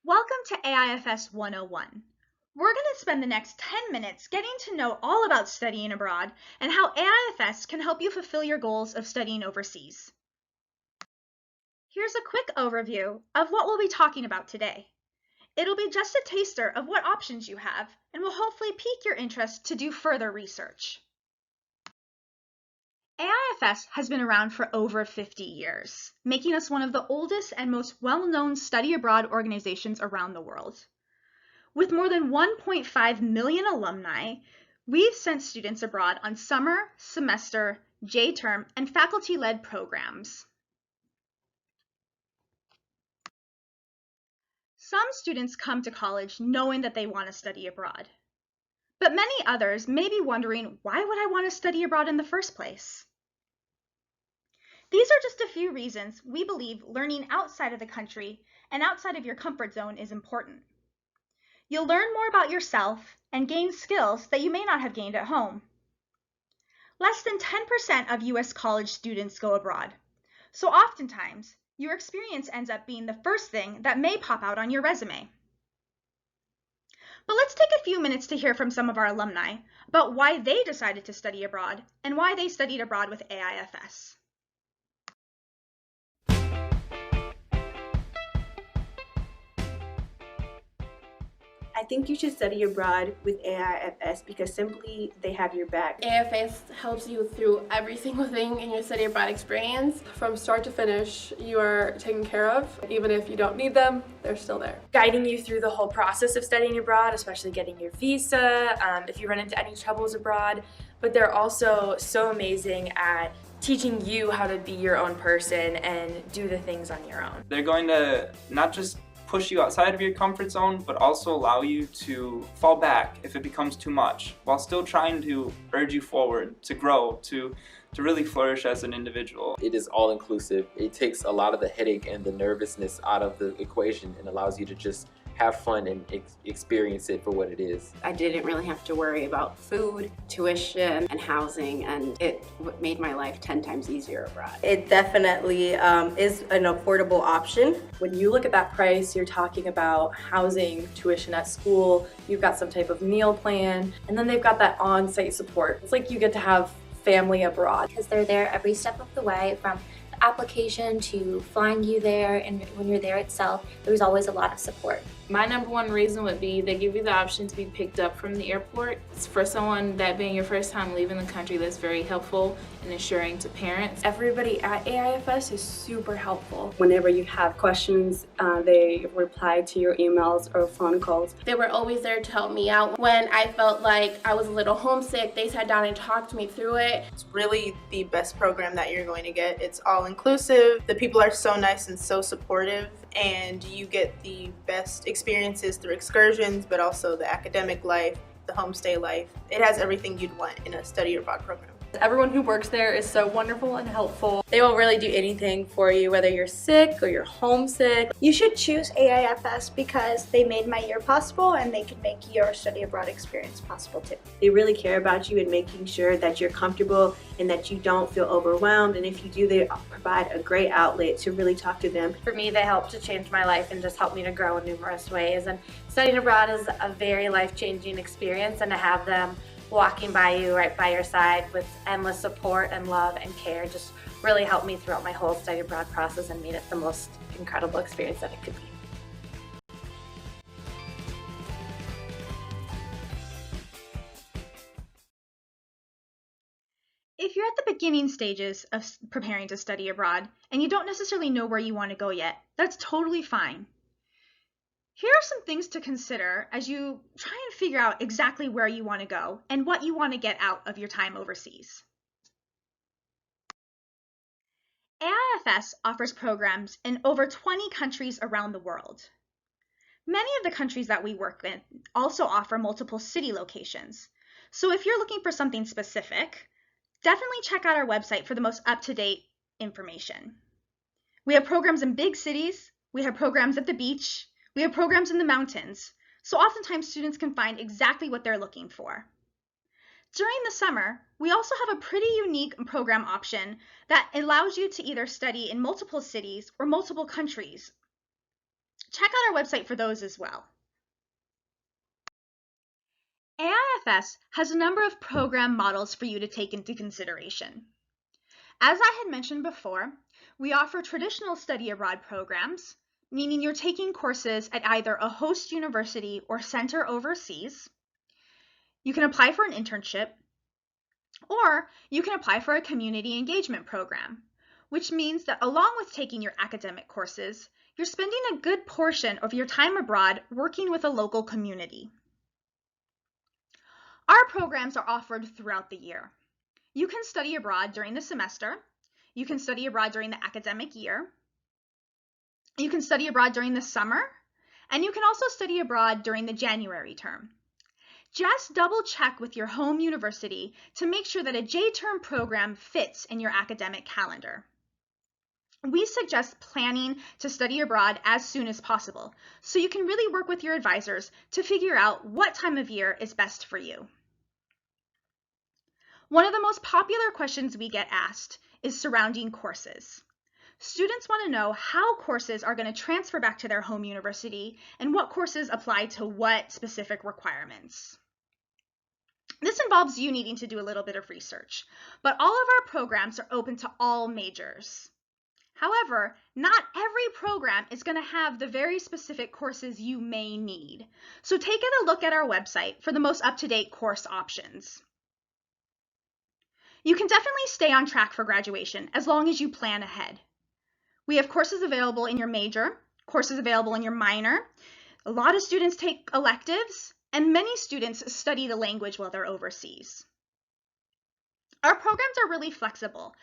Welcome to AIFS 101. We're going to spend the next 10 minutes getting to know all about studying abroad and how AIFS can help you fulfill your goals of studying overseas. Here's a quick overview of what we'll be talking about today. It'll be just a taster of what options you have and will hopefully pique your interest to do further research. AIFS has been around for over 50 years, making us one of the oldest and most well-known study abroad organizations around the world. With more than 1.5 million alumni, we've sent students abroad on summer, semester, J-term, and faculty-led programs. Some students come to college knowing that they want to study abroad. But many others may be wondering, why would I want to study abroad in the first place? These are just a few reasons we believe learning outside of the country and outside of your comfort zone is important. You'll learn more about yourself and gain skills that you may not have gained at home. Less than 10% of US college students go abroad, so oftentimes your experience ends up being the first thing that may pop out on your resume. But let's take a few minutes to hear from some of our alumni about why they decided to study abroad and why they studied abroad with AIFS. I think you should study abroad with AIFS because simply they have your back. AIFS helps you through every single thing in your study abroad experience. From start to finish, you are taken care of. Even if you don't need them, they're still there. Guiding you through the whole process of studying abroad, especially getting your visa, if you run into any troubles abroad. But they're also so amazing at teaching you how to be your own person and do the things on your own. They're going to not just push you outside of your comfort zone, but also allow you to fall back if it becomes too much, while still trying to urge you forward, to grow, to really flourish as an individual. It is all inclusive. It takes a lot of the headache and the nervousness out of the equation and allows you to just have fun and experience it for what it is. I didn't really have to worry about food, tuition, and housing, and it made my life 10 times easier abroad. It definitely is an affordable option. When you look at that price, you're talking about housing, tuition at school, you've got some type of meal plan, and then they've got that on-site support. It's like you get to have family abroad. Because they're there every step of the way, from the application to flying you there, and when you're there itself, there's always a lot of support. My number one reason would be they give you the option to be picked up from the airport. It's for someone that being your first time leaving the country, that's very helpful in ensuring to parents. Everybody at AIFS is super helpful. Whenever you have questions, they reply to your emails or phone calls. They were always there to help me out. When I felt like I was a little homesick, they sat down and talked me through it. It's really the best program that you're going to get. It's all inclusive. The people are so nice and so supportive, and you get the best experiences through excursions, but also the academic life, the homestay life. It has everything you'd want in a study abroad program. Everyone who works there is so wonderful and helpful. They will really do anything for you, whether you're sick or you're homesick. You should choose AIFS because they made my year possible and they can make your study abroad experience possible too. They really care about you and making sure that you're comfortable and that you don't feel overwhelmed. And if you do, they provide a great outlet to really talk to them. For me, they helped to change my life and just help me to grow in numerous ways. And studying abroad is a very life-changing experience, and to have them walking by you, right by your side with endless support and love and care just really helped me throughout my whole study abroad process and made it the most incredible experience that it could be. If you're at the beginning stages of preparing to study abroad and you don't necessarily know where you want to go yet, that's totally fine. Here are some things to consider as you try and figure out exactly where you want to go and what you want to get out of your time overseas. AIFS offers programs in over 20 countries around the world. Many of the countries that we work in also offer multiple city locations. So if you're looking for something specific, definitely check out our website for the most up-to-date information. We have programs in big cities, we have programs at the beach, we have programs in the mountains, so oftentimes students can find exactly what they're looking for. During the summer, we also have a pretty unique program option that allows you to either study in multiple cities or multiple countries. check out our website for those as well. AIFS has a number of program models for you to take into consideration. As I had mentioned before, we offer traditional study abroad programs, meaning you're taking courses at either a host university or center overseas. You can apply for an internship, or you can apply for a community engagement program, which means that along with taking your academic courses, you're spending a good portion of your time abroad working with a local community. Our programs are offered throughout the year. You can study abroad during the semester. You can study abroad during the academic year. You can study abroad during the summer, and you can also study abroad during the January term. Just double check with your home university to make sure that a J-term program fits in your academic calendar. We suggest planning to study abroad as soon as possible, so you can really work with your advisors to figure out what time of year is best for you. One of the most popular questions we get asked is surrounding courses. Students want to know how courses are going to transfer back to their home university and what courses apply to what specific requirements. This involves you needing to do a little bit of research, but all of our programs are open to all majors. However, not every program is going to have the very specific courses you may need. So take a look at our website for the most up-to-date course options. You can definitely stay on track for graduation as long as you plan ahead. We have courses available in your major, courses available in your minor. A lot of students take electives, and many students study the language while they're overseas. Our programs are really flexible,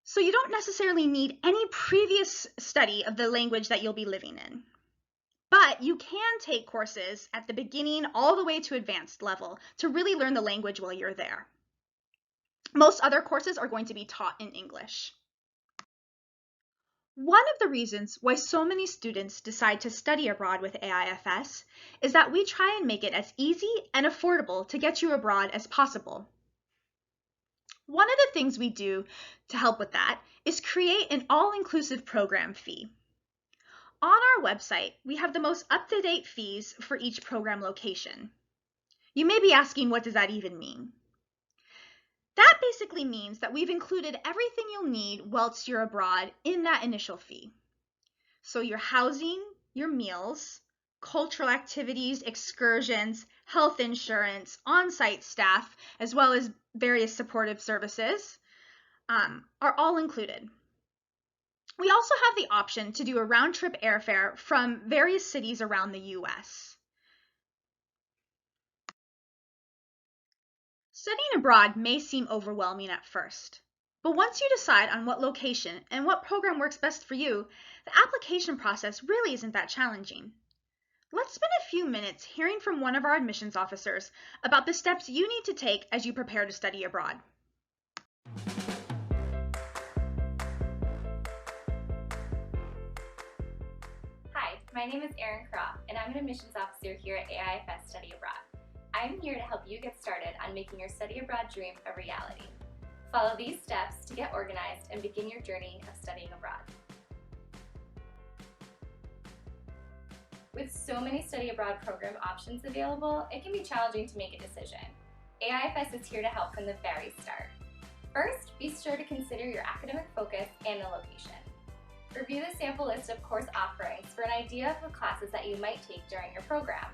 so you don't necessarily need any previous study of the language that you'll be living in. But you can take courses at the beginning all the way to advanced level to really learn the language while you're there. Most other courses are going to be taught in English. One of the reasons why so many students decide to study abroad with AIFS is that we try and make it as easy and affordable to get you abroad as possible. One of the things we do to help with that is create an all-inclusive program fee. On our website, we have the most up-to-date fees for each program location. You may be asking, what does that even mean? That basically means that we've included everything you'll need whilst you're abroad in that initial fee. So your housing, your meals, cultural activities, excursions, health insurance, on-site staff, as well as various supportive services are all included. We also have the option to do a round-trip airfare from various cities around the U.S. Studying abroad may seem overwhelming at first, but once you decide on what location and what program works best for you, the application process really isn't that challenging. Let's spend a few minutes hearing from one of our admissions officers about the steps you need to take as you prepare to study abroad. Hi, my name is Erin Craw, and I'm an admissions officer here at AIFS Study Abroad. I'm here to help you get started on making your study abroad dream a reality. Follow these steps to get organized and begin your journey of studying abroad. With so many study abroad program options available, it can be challenging to make a decision. AIFS is here to help from the very start. First, be sure to consider your academic focus and the location. Review the sample list of course offerings for an idea of the classes that you might take during your program.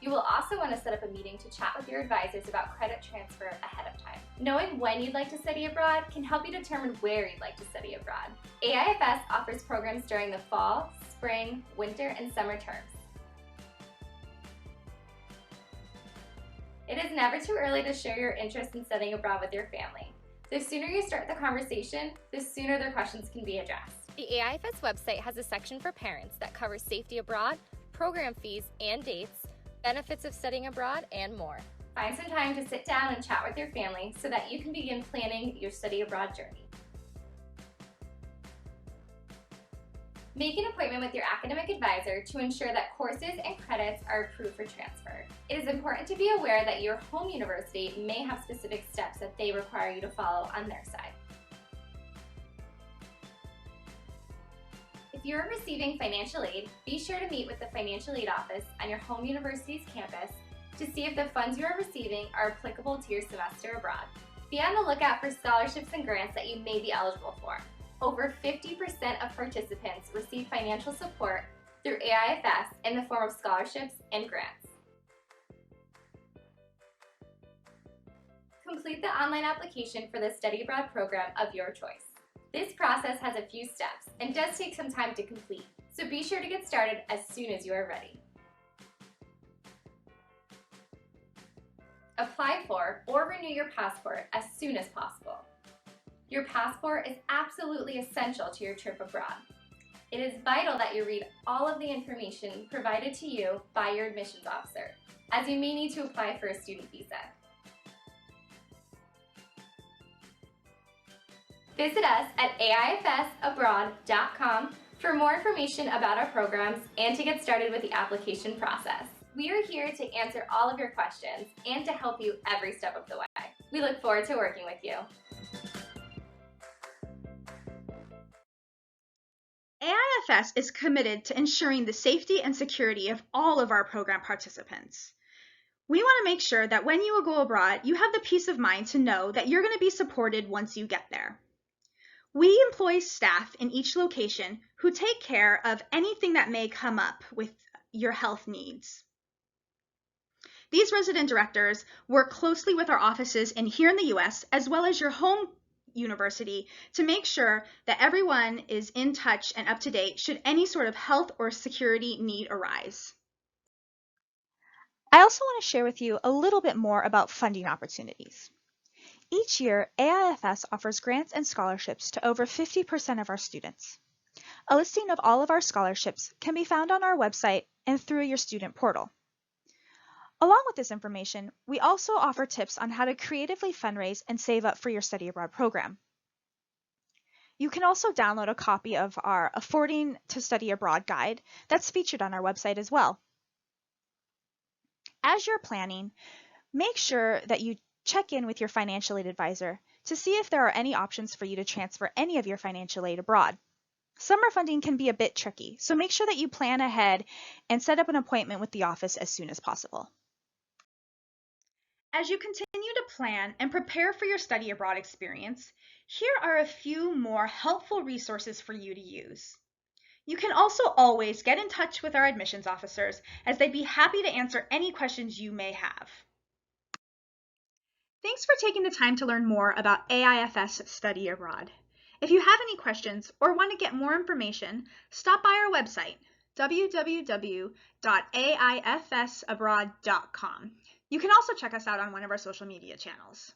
You will also want to set up a meeting to chat with your advisors about credit transfer ahead of time. Knowing when you'd like to study abroad can help you determine where you'd like to study abroad. AIFS offers programs during the fall, spring, winter, and summer terms. It is never too early to share your interest in studying abroad with your family. The sooner you start the conversation, the sooner their questions can be addressed. The AIFS website has a section for parents that covers safety abroad, program fees and dates, benefits of studying abroad, and more. Find some time to sit down and chat with your family so that you can begin planning your study abroad journey. Make an appointment with your academic advisor to ensure that courses and credits are approved for transfer. It is important to be aware that your home university may have specific steps that they require you to follow on their side. If you're receiving financial aid, be sure to meet with the financial aid office on your home university's campus to see if the funds you are receiving are applicable to your semester abroad. Be on the lookout for scholarships and grants that you may be eligible for. Over 50% of participants receive financial support through AIFS in the form of scholarships and grants. Complete the online application for the study abroad program of your choice. This process has a few steps and does take some time to complete, so be sure to get started as soon as you are ready. Apply for or renew your passport as soon as possible. Your passport is absolutely essential to your trip abroad. It is vital that you read all of the information provided to you by your admissions officer, as you may need to apply for a student visa. Visit us at AIFSabroad.com for more information about our programs and to get started with the application process. We are here to answer all of your questions and to help you every step of the way. We look forward to working with you. AIFS is committed to ensuring the safety and security of all of our program participants. We want to make sure that when you go abroad, you have the peace of mind to know that you're going to be supported once you get there. We employ staff in each location who take care of anything that may come up with your health needs. These resident directors work closely with our offices here in the US as well as your home university to make sure that everyone is in touch and up to date should any sort of health or security need arise. I also want to share with you a little bit more about funding opportunities. Each year, AIFS offers grants and scholarships to over 50% of our students. A listing of all of our scholarships can be found on our website and through your student portal. Along with this information, we also offer tips on how to creatively fundraise and save up for your study abroad program. You can also download a copy of our Affording to Study Abroad guide that's featured on our website as well. As you're planning, make sure that you check in with your financial aid advisor to see if there are any options for you to transfer any of your financial aid abroad. Summer funding can be a bit tricky, so make sure that you plan ahead and set up an appointment with the office as soon as possible. As you continue to plan and prepare for your study abroad experience, here are a few more helpful resources for you to use. You can also always get in touch with our admissions officers as they'd be happy to answer any questions you may have. Thanks for taking the time to learn more about AIFS Study Abroad. If you have any questions or want to get more information, stop by our website, www.aifsabroad.com. You can also check us out on one of our social media channels.